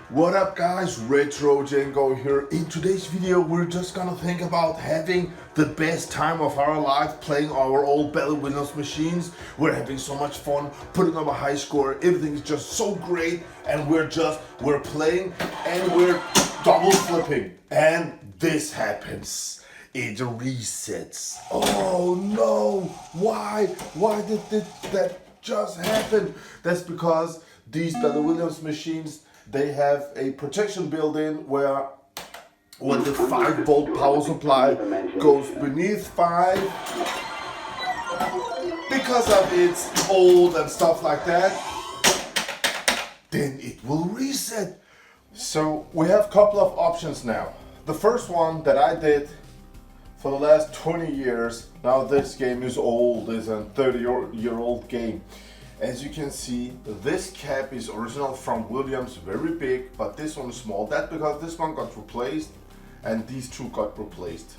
What up guys, Retro Django here. In today's video we're just gonna think about having the best time of our life playing our old Bally Williams machines. We're having so much fun, putting up a high score, everything is just so great, and we're playing and we're double flipping. And this happens. It resets. Oh no, why did that just happen? That's because these Bally Williams machines, they have a protection built-in where when the 5-volt power supply goes beneath 5, because of it's old and stuff like that, then it will reset. So we have a couple of options now. The first one that I did for the last 20 years, now this game is old, it's a 30-year-old game. As you can see, this cap is original from Williams, very big, but this one is small. That's because this one got replaced and these two got replaced.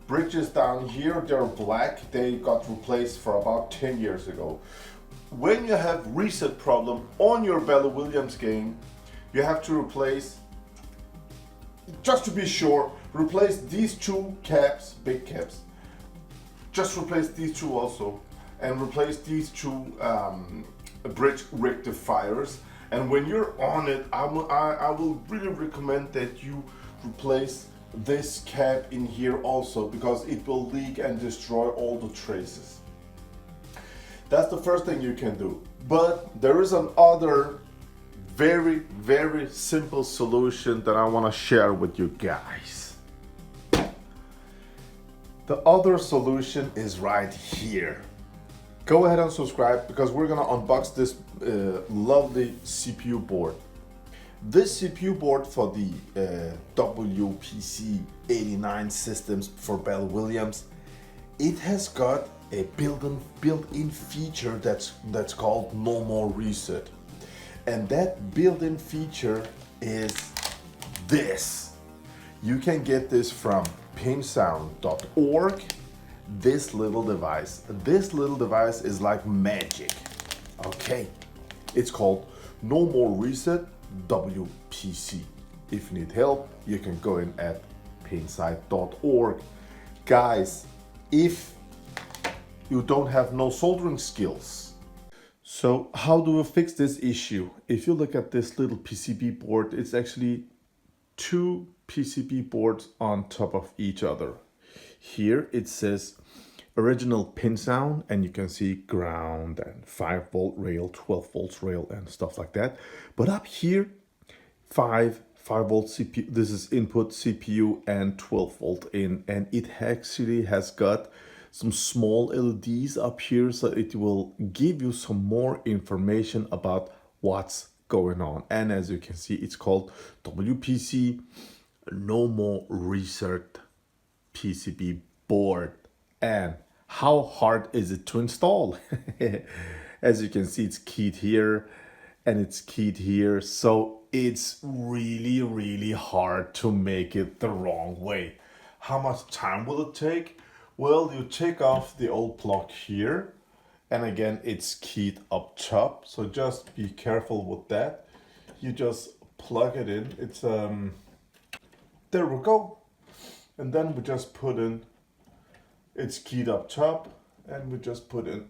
Bridges down here, they're black, they got replaced for about 10 years ago. When you have reset problem on your Bally Williams game, you have to replace, just to be sure, replace these two caps, big caps. Just replace these two also. And replace these two bridge rectifiers. And when you're on it, I will really recommend that you replace this cap in here also, because it will leak and destroy all the traces. That's the first thing you can do. But there is another very simple solution that I want to share with you guys. The other solution is right here. Go ahead and subscribe, because we're gonna unbox this lovely CPU board. This CPU board for the WPC 89 systems for Bally Williams, it has got a built-in feature that's called No More Reset. And that built-in feature is this. You can get this from pinsound.org. This little device is like magic. Okay, it's called No More Reset WPC. If you need help, you can go in at pinsound.org. Guys, if you don't have no soldering skills, so how do we fix this issue? If you look at this little PCB board, it's actually two PCB boards on top of each other. Here it says original pin sound, and you can see ground and 5-volt rail, 12 volts rail and stuff like that. But up here, 5-volt CPU, this is input CPU and 12 volt in, and it actually has got some small LEDs up here, so it will give you some more information about what's going on. And as you can see, it's called WPC No More Reset PCB board. And how hard is it to install? As you can see, it's keyed here and it's keyed here, so it's really hard to make it the wrong way. How much time will it take? Well, you take off the old plug here, and again it's keyed up top, so just be careful with that. You just plug it in. It's there we go. And then we just put in, it's keyed up top, and we just put in,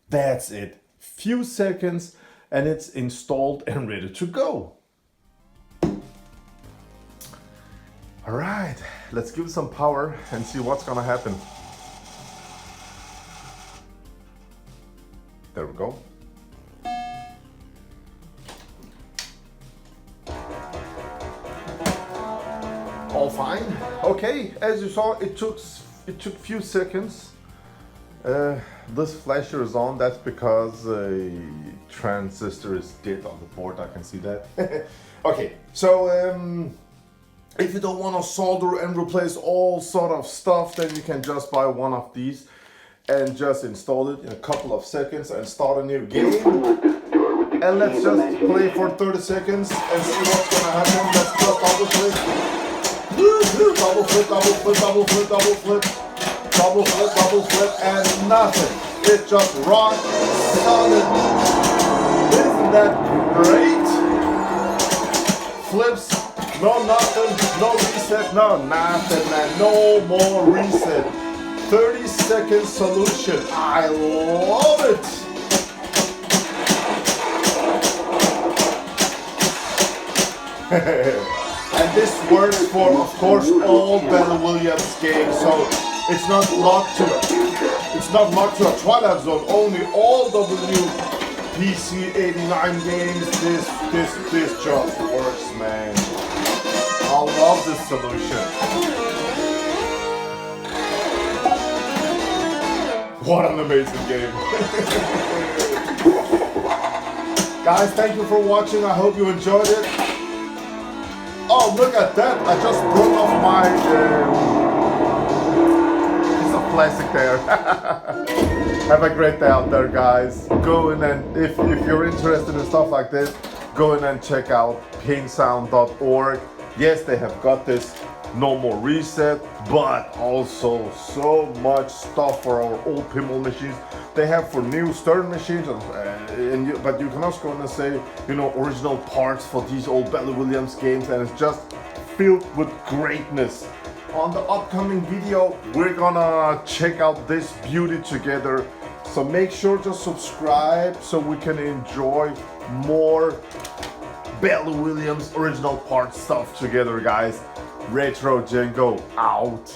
that's it. Few seconds and it's installed and ready to go. All right, let's give it some power and see what's gonna happen. There we go. All fine. Okay, as you saw, it took few seconds. This flasher is on. That's because a transistor is dead on the board. I can see that. Okay, so if you don't want to solder and replace all sort of stuff, then you can just buy one of these and just install it in a couple of seconds and start a new game. And let's just play for 30 seconds and see what's gonna happen. Let's just double click. Double flip, double flip, double flip, double flip, double flip, and nothing. It just rock solid. Isn't that great? flips, no nothing, no reset, no nothing, man. No more reset. 30-second solution. I love it. And this works for, of course, all Bally Williams games. So it's not locked to a Twilight Zone. Only all WPC 89 games. This just works, man. I love this solution. What an amazing game. Guys, thank you for watching. I hope you enjoyed it. Oh, look at that. I just broke off my piece of plastic there. Have a great day out there, guys. Go in and, if you're interested in stuff like this, go in and check out pinsound.org. Yes, they have got this no more reset, but also so much stuff for our old pinball machines. They have for new Stern machines, but you can also go in and say, you know, original parts for these old Bally Williams games, and it's just filled with greatness. On the upcoming video, we're gonna check out this beauty together. So make sure to subscribe so we can enjoy more Bally Williams original part stuff together, guys. Retro Django out.